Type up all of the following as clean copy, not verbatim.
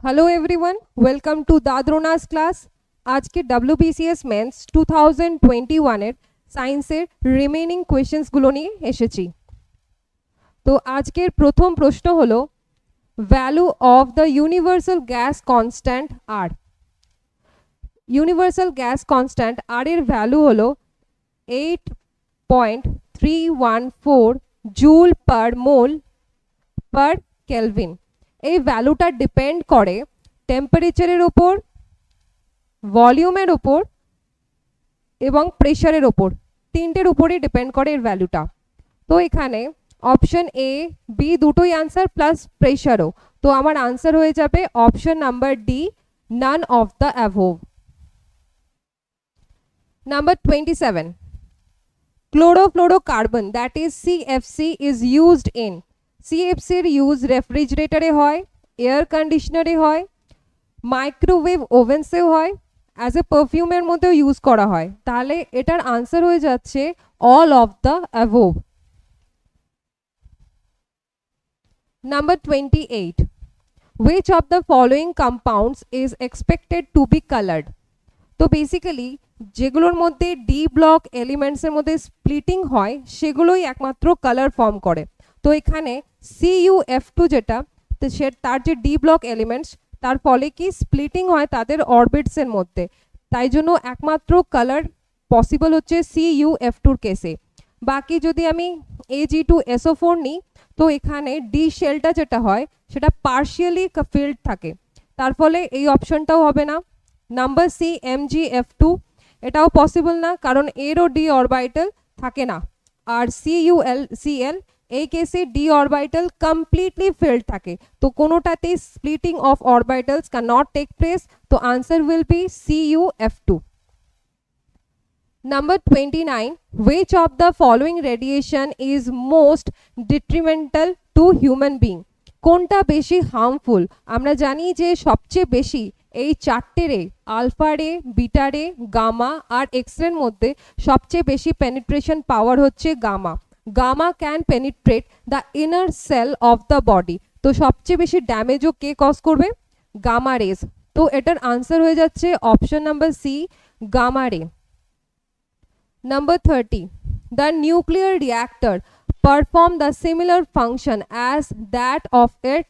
Hello everyone, welcome to Dadrona's class. আজকে WBCS men's 2021 এর সায়েন্সের রিমেইনিং কোয়েশ্চেন্সগুলো নিয়ে এসেছি। তো আজকের প্রথম প্রশ্ন হলো value of the universal gas constant R. Universal gas constant R এর ভ্যালু হলো 8.314 জুল পার মোল পার কেলভিন। এই ভ্যালুটা ডিপেন্ড করে টেম্পারেচারের ওপর, ভলিউমের ওপর এবং প্রেশারের ওপর, তিনটের উপরেই ডিপেন্ড করে এর ভ্যালুটা। তো এখানে অপশন এ বি দুটোই আনসার প্লাস প্রেশারও, তো আমার আনসার হয়ে যাবে option number D, none of the above. Number 27, chlorofluorocarbon that is CFC is used in. সিএফসির ইউজ রেফ্রিজারেটরে হয়, এয়ার কন্ডিশনারে হয়, মাইক্রোওয়েভ ওভেন্সেও হয়, অ্যাজ এ পারফিউমের মধ্যেও ইউজ করা হয়। তাহলে এটার আনসার হয়ে যাচ্ছে all of the above. Number 28, which of the following compounds is expected to be colored? তো বেসিক্যালি যেগুলোর মধ্যে ডি ব্লক এলিমেন্টসের মধ্যে স্প্লিটিং হয় সেগুলোই একমাত্র কালার ফর্ম করে। তো এখানে CuF2 যেটা, তো তার যে ডি ব্লক এলিমেন্টস, তার ফলে কি স্প্লিটিং হয় তাদের অরবিটসের মধ্যে, তাই জন্য একমাত্র কালার পসিবল হচ্ছে CuF2 কেসে। বাকি যদি আমি Ag2SO4 নিই, তো এখানে ডি শেলটা যেটা হয় সেটা পার্শিয়ালি ফিল্ড থাকে, তার ফলে এই অপশনটাও হবে না। নাম্বার সি MgF2, এটাও পসিবল না, কারণ এরও ডি অরবিটাল থাকে না। আর CuCl, এই কেসে ডি অরবিটাল কমপ্লিটলি ফিল্ড থাকে, তো কোনোটাতে splitting of orbitals can not take place, তো answer will be CuF2। Number 29, which of the following radiation is most detrimental to human being? কোনটা বেশি হার্মফুল? আমরা জানি যে সবচেয়ে বেশি এই চারটে রে, আলফা রে, বিটা রে, গামা আর এক্সরের মধ্যে সবচেয়ে বেশি পেনিট্রেশন পাওয়ার হচ্ছে gamma. Gamma can penetrate the inner cell of the body, তো সবচেয়ে বেশি ড্যামেজও কে কজ করবে? Gamma rays. তো এটার আনসার হয়ে যাচ্ছে option number C, gamma ray. Number 30, the nuclear reactor perform the similar function as that of it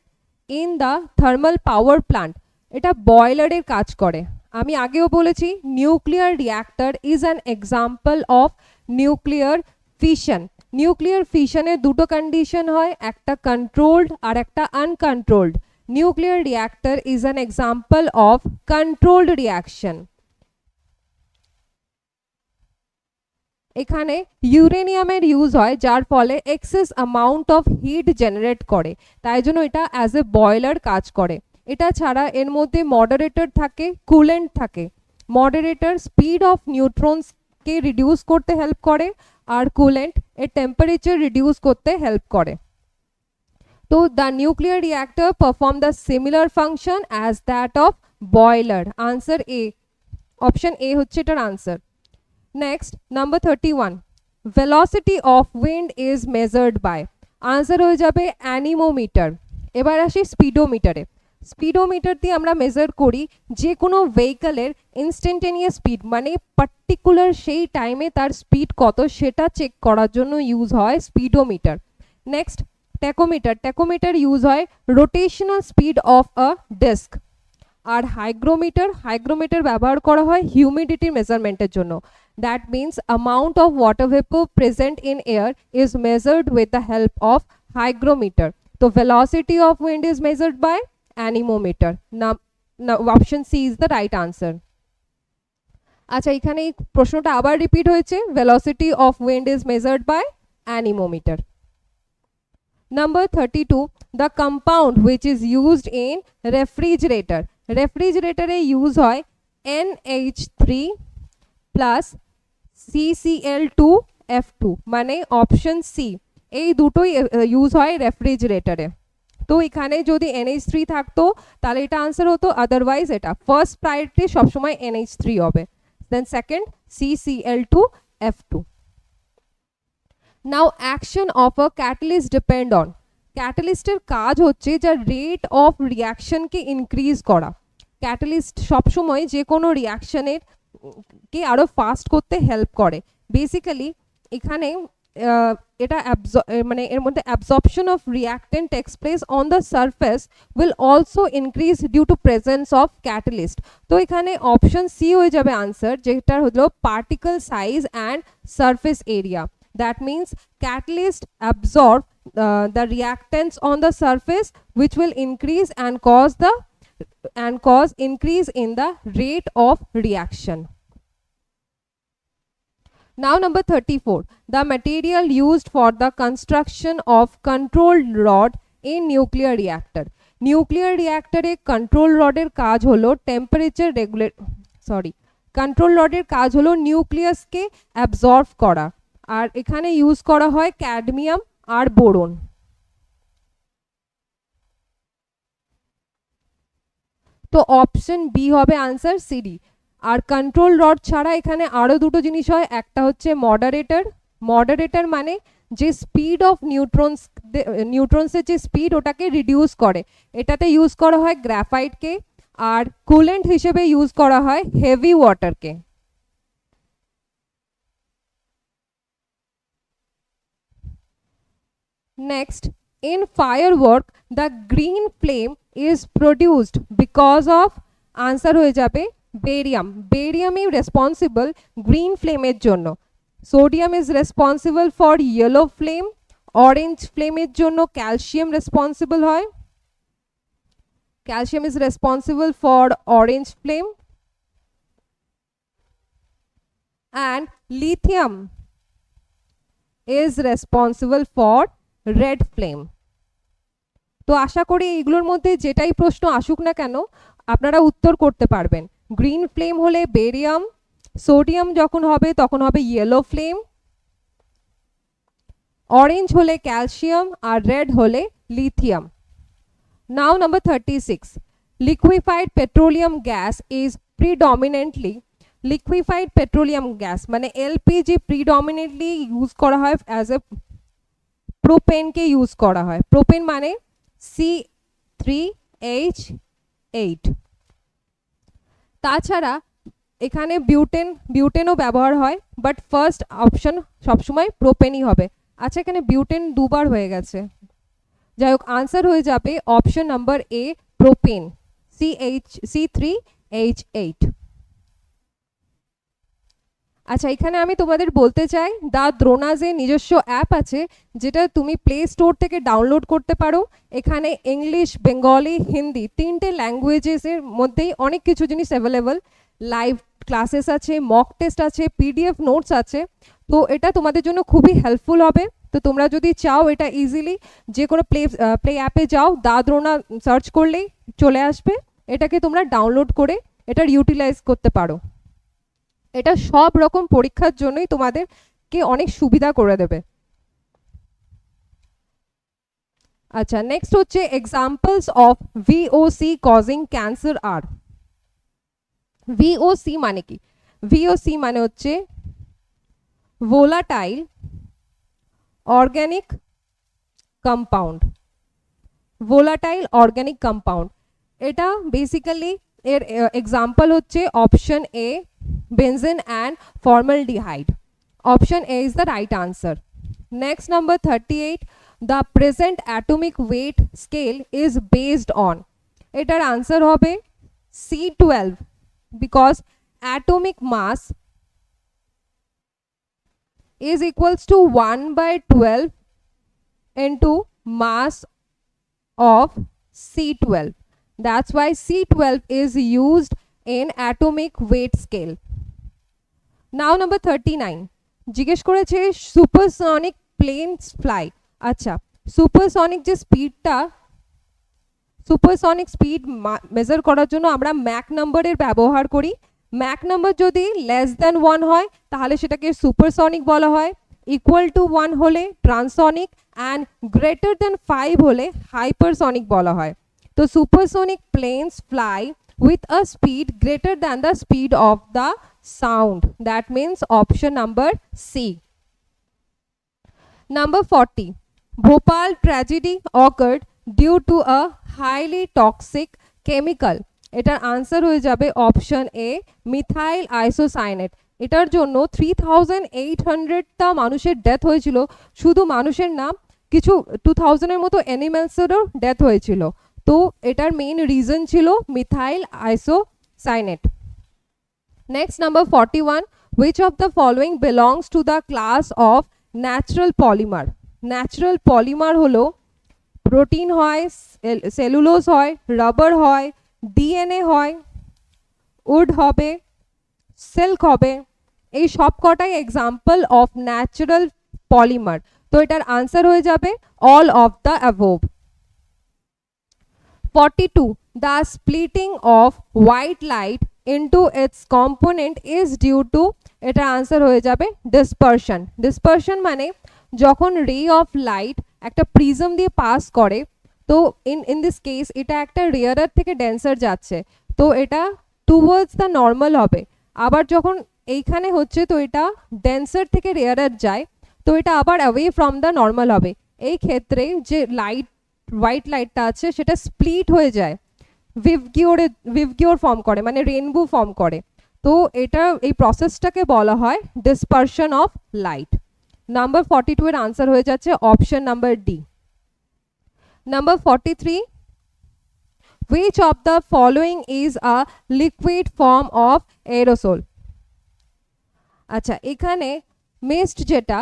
in the thermal power plant. এটা বয়লারের কাজ করে। আমি আগেও বলেছি nuclear reactor is an example of nuclear fission. Nuclear ফিশনের দুটো condition হয়, একটা কন্ট্রোলড আর একটা uncontrolled. Nuclear reactor is an example of controlled reaction. এখানে ইউরেনিয়ামের ইউজ হয় যার ফলে excess amount of heat generate করে, তাই জন্য এটা অ্যাজ এ বয়লার কাজ করে। এটা ছাড়া এর মধ্যে মডারেটর থাকে, কুলেন্ট থাকে। মডারেটর স্পিড অফ নিউট্রনসকে রিডিউস করতে হেল্প করে, আর কুলেন্ট এর টেম্পারেচার রিডিউস করতে হেল্প করে। তো the nuclear reactor perform the similar function as that of boiler. Answer A, option A হচ্ছে এটার আনসার। Next, number 31, velocity of wind is measured by. Answer হয়ে যাবে অ্যানিমোমিটার। এবার আসি স্পিডোমিটারে। স্পিডোমিটার দিয়ে আমরা মেজার করি যে কোনো ভেহিকলের ইনস্ট্যান্টেনিয়াস স্পিড, মানে পার্টিকুলার সেই টাইমে তার স্পিড কত সেটা চেক করার জন্য ইউজ হয় speedometer. Next, tachometer. Tachometer use হয় rotational speed of a disc. আর হাইগ্রোমিটার ব্যবহার করা হয় হিউমিডিটি মেজারমেন্টের জন্য। That means amount of water vapor present in air is measured with the help of hygrometer. So velocity of wind is measured by anemometer. Now option C is the right answer. আচ্ছা, এখানে এই প্রশ্নটা আবার repeat হয়েছে, velocity of wind is measured by anemometer. Number 32, the compound which is used in refrigerator. রেফ্রিজারেটরে use হয় NH3 plus CCl2F2, মানে option C, এই দুটোই ইউজ হয় রেফ্রিজারেটরে। তো এখানে যদি NH3 থাকতো তাহলে এটা আনসার হতো, আদারওয়াইজ এটা ফার্স্ট প্রায়োরিটি সবসময় NH3 হবে, then second CCl2F2। Now action of a catalyst depend on. ক্যাটালিস্টের কাজ হচ্ছে যা রেট অফ রিয়াকশনকে ইনক্রিজ করা। ক্যাটালিস্ট সবসময় যে কোনো রিয়াকশনের কে আরও ফাস্ট করতে হেল্প করে। বেসিক্যালি এখানে এটা মানে এর মধ্যে absorption of reactant takes place on the surface will also increase due to presence of catalyst. তো এখানে অপশন সি হয়ে যাবে আনসার, যেটা হলো particle size and surface area. That means catalyst absorb the reactants on the surface which will increase and cause increase in the rate of reaction. Now number 34, the material used for the construction of control rod in nuclear reactor. Nuclear reactor A control rod এর কাজ হলো temperature regulate control rod এর কাজ হলো nucleus কে absorb করা, আর এখানে use করা হয় ক্যাডমিয়াম আর বোরন। তো অপশন বি হবে আনসার সিডি। আর কন্ট্রোল রড ছাড়া এখানে আরও দুটো জিনিস হয়, একটা হচ্ছে মডারেটর। মডারেটর মানে যে স্পিড অফ নিউট্রনসের যে স্পিড ওটাকে রিডিউস করে, এটাতে ইউজ করা হয় গ্রাফাইটকে। আর কুলেন্ট হিসেবে ইউজ করা হয় heavy ওয়াটারকে। Next, in firework, the green flame is produced because of answer হয়ে যাবে barium. Barium is responsible green flame এর জন্য। Sodium is responsible for yellow flame, orange ফ্লেমের জন্য ক্যালসিয়াম রেসপন্সিবল হয়। Calcium is responsible for orange flame, and lithium is responsible for red flame. তো আশা করি এইগুলোর মধ্যে যেটাই প্রশ্ন আসুক না কেন আপনারা উত্তর করতে পারবেন। গ্রিন ফ্লেম হলে বেরিয়াম, সোডিয়াম যখন হবে তখন হবে ইয়েলো ফ্লেম, অরেঞ্জ হলে ক্যালসিয়াম, আর রেড হলে lithium. Now number 36, liquefied petroleum gas is predominantly, liquefied petroleum gas মানে এলপিজি প্রিডমিনেন্টলি ইউজ করা হয় অ্যাজ এ প্রোপেনকে ইউজ করা হয়। প্রোপেন মানে C3H8। তাছাড়া এখানে বিউটেনও ব্যবহার হয়, বাট ফার্স্ট অপশন সবসময় প্রোপেনই হবে। আচ্ছা, এখানে বিউটেন দুবার হয়ে গেছে, যাই হোক আনসার হয়ে যাবে option number A propane, C3H8। আচ্ছা, এখানে আমি তোমাদের বলতে চাই দ্য দ্রোনাজে নিজস্ব অ্যাপ আছে যেটা তুমি প্লে স্টোর থেকে ডাউনলোড করতে পারো। এখানে ইংলিশ, বেঙ্গলি, হিন্দি তিনটে ল্যাঙ্গুয়েজেসের মধ্যেই অনেক কিছু জিনিস অ্যাভেলেবল। লাইভ ক্লাসেস আছে, মক টেস্ট আছে, পিডিএফ নোটস আছে। তো এটা তোমাদের জন্য খুবই হেল্পফুল হবে। তো তোমরা যদি চাও এটা ইজিলি যে কোনো প্লে অ্যাপে যাও, দ্য দ্রোনা সার্চ করলেই চলে আসবে। এটাকে তোমরা ডাউনলোড করে এটার ইউটিলাইজ করতে পারো। এটা সব রকম পরীক্ষার জন্যই তোমাদেরকে অনেক সুবিধা করে দেবে। আচ্ছা, নেক্সট হচ্ছে examples of VOC causing cancer আর। ভিওসি মানে কি? ভিওসি মানে হচ্ছে volatile organic compound. Volatile organic compound, এটা বেসিক্যালি এর এক্সাম্পল হচ্ছে option A benzene and formaldehyde. Option A is the right answer. Next, number 38, the present atomic weight scale is based on. এটার answer হবে C12 because atomic mass is equals to 1/12 into mass of C12. That's why C12 is used in atomic weight scale. Now number 39, জিজ্ঞেস করেছে supersonic planes fly. আচ্ছা, supersonic যে স্পিডটা, supersonic speed measure করার জন্য আমরা ম্যাক নাম্বারের ব্যবহার করি। ম্যাক নাম্বার যদি লেস দ্যান 1 হয় তাহলে সেটাকে সুপারসনিক বলা হয়, ইকুয়াল টু 1 হলে ট্রান্সসনিক, অ্যান্ড গ্রেটার দ্যান 5 হলে হাইপারসনিক বলা হয়। তো supersonic planes fly with a speed greater than the speed of the sound. That means option number C. Number 40, Bhopal tragedy occurred due to a highly toxic chemical. এটার answer হয়ে যাবে option A methyl isocyanate. এটার জন্য 3800টা মানুষের death হয়েছিল, শুধু মানুষের নাম, কিছু 2000-এর মতো অ্যানিমেলসেরও ডেথ হয়েছিল। তো এটার মেইন রিজন ছিল methyl isocyanate. Next number 41, which of the following belongs to the class of natural polymer? Natural polymer হলো প্রোটিন হয়, সেলুলোজ হয়, রাবার হয়, ডিএনএ হয়, উড হবে, সিল্ক হবে, এই সব কটাই এক্সাম্পল অফ ন্যাচারাল পলিমার। তো এটার আনসার হয়ে যাবে all of the above. 42, the splitting of white light into its component is due to, এটার আনসার হয়ে যাবে ডিসপারশন। ডিসপারশন মানে যখন রে অফ লাইট একটা প্রিজম দিয়ে পাস করে, তো ইন দিস কেস এটা একটা রেয়ারার থেকে ডেন্সার যাচ্ছে, তো এটা টুয়ার্ডস দ্য নর্মাল হবে। আবার যখন এইখানে হচ্ছে তো এটা ডেন্সার থেকে রেয়ারার যায়, তো এটা আবার অ্যাওয়ে ফ্রম দ্য নর্মাল হবে। এই ক্ষেত্রে যে লাইট হোয়াইট লাইটটা আছে সেটা স্প্লিট হয়ে যায়, ভিভগিওর ফর্ম করে, মানে রেনবো ফর্ম করে। তো এটা এই প্রসেসটাকে বলা হয় ডিসপারশন অফ লাইট। নাম্বার 42 এর আনসার হয়ে যাচ্ছে option number D. Number 43, which of the following is a liquid form of aerosol? আচ্ছা, এখানে মিস্ট যেটা,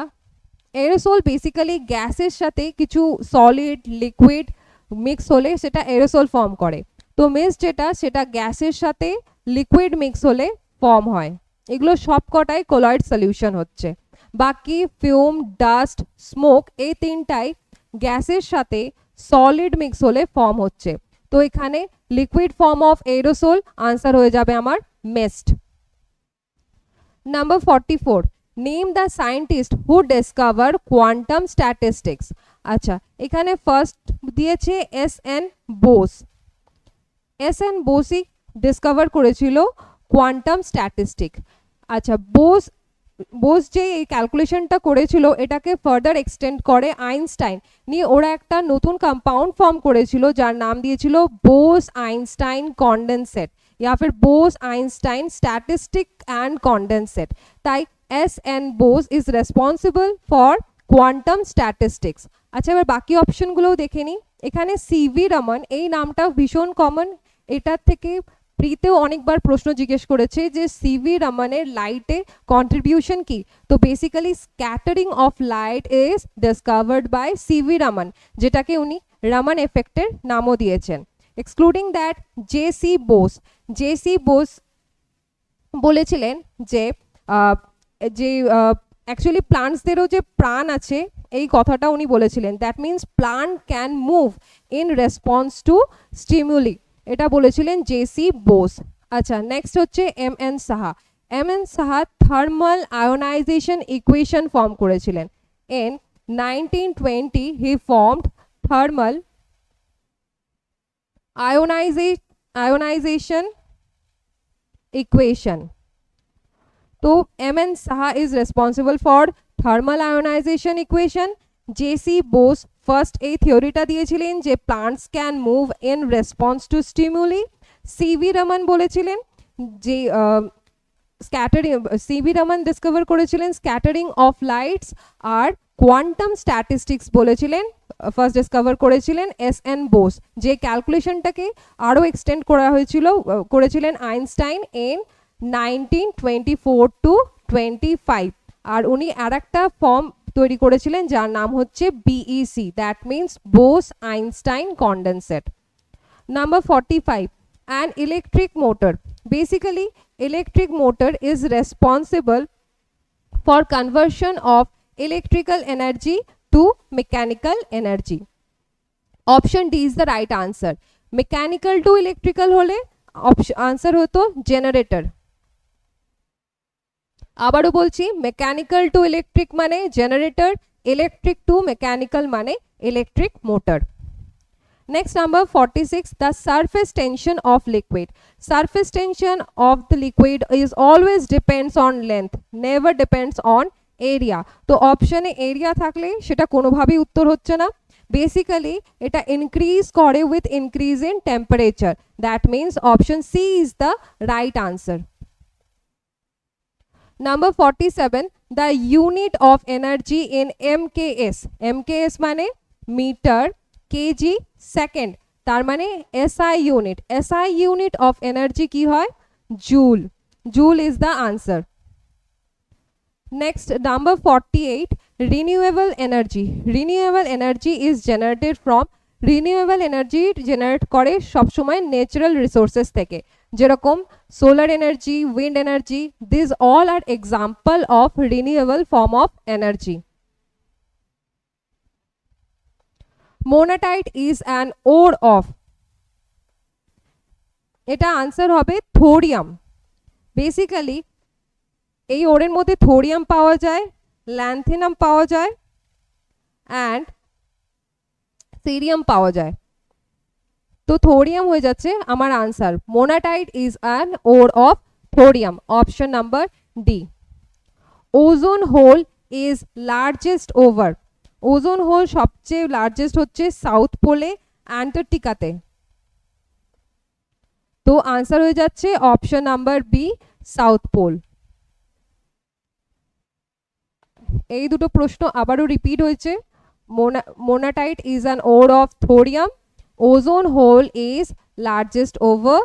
এরোসোল বেসিক্যালি গ্যাসের সাথে কিছু সলিড লিকুইড মিক্স হলে সেটা এরোসোল ফর্ম করে। তো মিস্ট যেটা, সেটা গ্যাসের সাথে লিকুইড মিক্স হলে ফর্ম হয়। এগুলো সব কটাই কোলয়েড সলিউশন হচ্ছে। বাকি ফিউম, ডাস্ট, স্মোক এই তিনটাই গ্যাসের সাথে সলিড মিক্স হলে ফর্ম হচ্ছে। তো এখানে লিকুইড ফর্ম অফ এরোসোল আনসার হয়ে যাবে আমার mist. Number 44, name the scientist who discover quantum statistics. আচ্ছা, এখানে ফার্স্ট দিয়েছে এস.এন. বোস। এস.এন. বোসই ডিসকভার করেছিল কোয়ান্টাম স্ট্যাটিস্টিক। আচ্ছা, বোস যে এই ক্যালকুলেশনটা করেছিল এটাকে ফার্দার এক্সটেন্ড করে আইনস্টাইন, নিয়ে ওরা একটা নতুন কম্পাউন্ড ফর্ম করেছিল যার নাম দিয়েছিল বোস আইনস্টাইন কন্ডেনসেট, या फिर Bose Einstein statistic and condensate. তাই S N. Bose is responsible for quantum statistics. আচ্ছা, এবার বাকি অপশনগুলোও দেখে নিই। এখানে সিভি রমন, এই নামটা ভীষণ কমন, এটার থেকে প্রিতেও অনেকবার প্রশ্ন জিজ্ঞেস করেছে যে সিভি রমনের লাইটে কন্ট্রিবিউশন কি। তো basically scattering of light is discovered by CV Raman, যেটাকে উনি রমন এফেক্টের নামও দিয়েছেন। Excluding that JC. Bose, JC. Bose বলেছিলেন যে অ্যাকচুয়ালি প্লান্টসদেরও যে প্রাণ আছে এই কথাটা উনি বলেছিলেন। That means plant can move in response to stimuli, এটা বলেছিলেন জে.সি. বোস। আচ্ছা, নেক্সট হচ্ছে M N. Saha. M N. Saha thermal ionisation equation form করেছিলেন। In 1920 he formed thermal ionization equation. तो M.N. Saha is responsible for thermal ionization equation. J.C. Bose first এই থিওরিটা দিয়েছিলেন যে plants can move in response to stimuli. C.V. Raman বলেছিলেন যে scattering, C.V. Raman discover করেছিলেন scattering of lights, আর quantum statistics বলেছিলেন ফার্স্ট ডিসকভার করেছিলেন এস.এন. বোস, যে ক্যালকুলেশনটাকে আরও এক্সটেন্ড করা হয়েছিল করেছিলেন আইনস্টাইন ইন 1924 to 25। আর উনি আর একটা ফর্ম তৈরি করেছিলেন যার নাম হচ্ছে BEC, that means Bose Einstein condensate. Number 45, an electric motor. Basically electric motor is responsible for conversion of electrical energy to mechanical energy. Option D is the right answer. Mechanical to electrical হলে answer হতো generator. আবারও বলছি, mechanical two electric মানে generator, electric two mechanical মানে electric motor. Next, number 46, the surface tension of liquid. Surface tension of the liquid is always depends on length, never depends on area. তো অপশনে area থাকলে সেটা কোনোভাবেই উত্তর হচ্ছে না। বেসিক্যালি এটা ইনক্রিজ করে with increase in temperature, that means option C is the right answer. Number 47, the unit of energy in MKS। MKS মানে মিটার, কেজি, সেকেন্ড, তার মানে SI unit. SI unit of energy কি হয়? Joule. Joule is the answer. Next, number 48, renewable energy. Renewable energy is generated from, renewable energy generate করে সবসময় natural resources থেকে, যেরকম solar energy, wind energy, this all are example of renewable form of energy. Monazite is an ore of, এটা answer হবে thorium. Basically এই ওরের মধ্যে thorium পাওয়া যায়, ল্যান্থেনাম পাওয়া যায় অ্যান্ড সিরিয়াম পাওয়া যায়। তো থোরিয়াম হয়ে যাচ্ছে আমার answer. Monazite is an ore of thorium, option number D. Ozone hole is largest over, ozone hole সবচেয়ে লার্জেস্ট হচ্ছে সাউথ পোলে, অ্যান্টার্কটিকাতে। তো আনসার হয়ে যাচ্ছে option number B, south pole. এই দুটো প্রশ্ন আবারও রিপিট হয়েছে। Monazite is an ore of thorium, ozone hole is largest over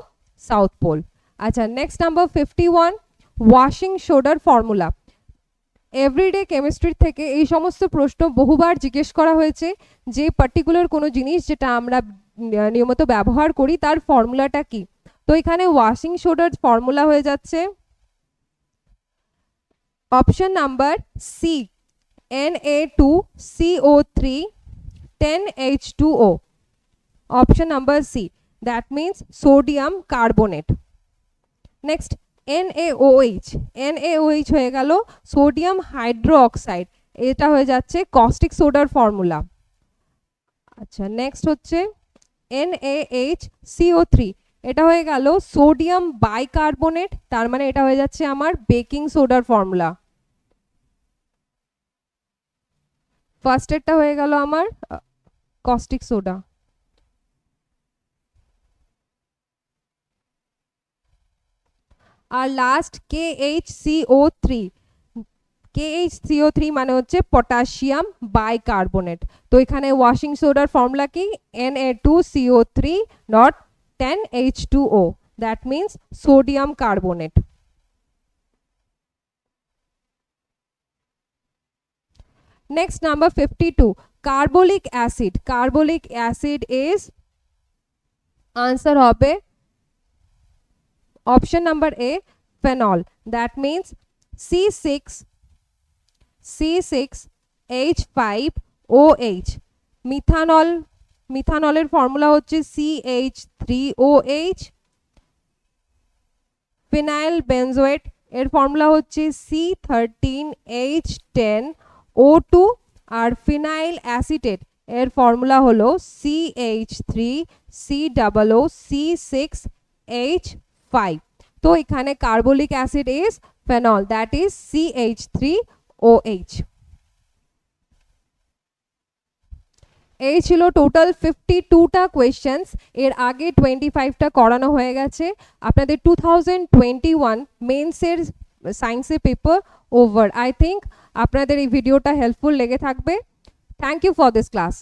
south pole. আচ্ছা, নেক্সট নাম্বার 51, ওয়াশিং সোডার ফর্মুলা। এভরিডে কেমিস্ট্রি থেকে এই সমস্ত প্রশ্ন বহুবার জিজ্ঞেস করা হয়েছে, যে পার্টিকুলার কোনো জিনিস যেটা আমরা নিয়মিত ব্যবহার করি তার ফর্মুলাটা কি। তো এখানে ওয়াশিং সোডার ফর্মুলা হয়ে যাচ্ছে option number C, Na2CO3 10H2O, option number C, that means sodium carbonate. Next, NaOH, NaOH হয়ে গেল সোডিয়াম হাইড্রোঅক্সাইড, এটা হয়ে যাচ্ছে কস্টিক সোডার ফর্মুলা। আচ্ছা, নেক্সট হচ্ছে NaHCO3, এটা হয়ে গেল সোডিয়াম বাইকার্বনেট, তার মানে এটা হয়ে যাচ্ছে আমার বেকিং সোডার ফর্মুলা। ফার্স্টেরটা হয়ে গেল আমার কস্টিক সোডা। আর লাস্ট KHCO3, KHCO3 মানে হচ্ছে পটাশিয়াম বাইকার্বনেট। তো এখানে ওয়াশিং সোডার ফর্মুলা কি? Na2CO3 not 10H2O, that means sodium carbonate. Next, number 52, carbolic acid. Carbolic acid is answer হবে option number A, phenol, that means C6H5OH. Methanol, মিথানলের formula হচ্ছে CH3OH। Phenyl benzoate এর formula হচ্ছে C13H10O2। আর phenyl acetate এর formula হলো CH3COOC6H5। তো এখানে carbolic acid is phenol, that is CH3OH। এই ছিল টোটাল 52টা কোয়েশ্চেন্স। এর আগে 25টা করানো হয়ে গেছে। আপনাদের 2021 মেন্সের সায়েন্সের পেপার ওভার। আই থিঙ্ক আপনাদের এই ভিডিওটা হেল্পফুল লেগে থাকবে। Thank you for this class.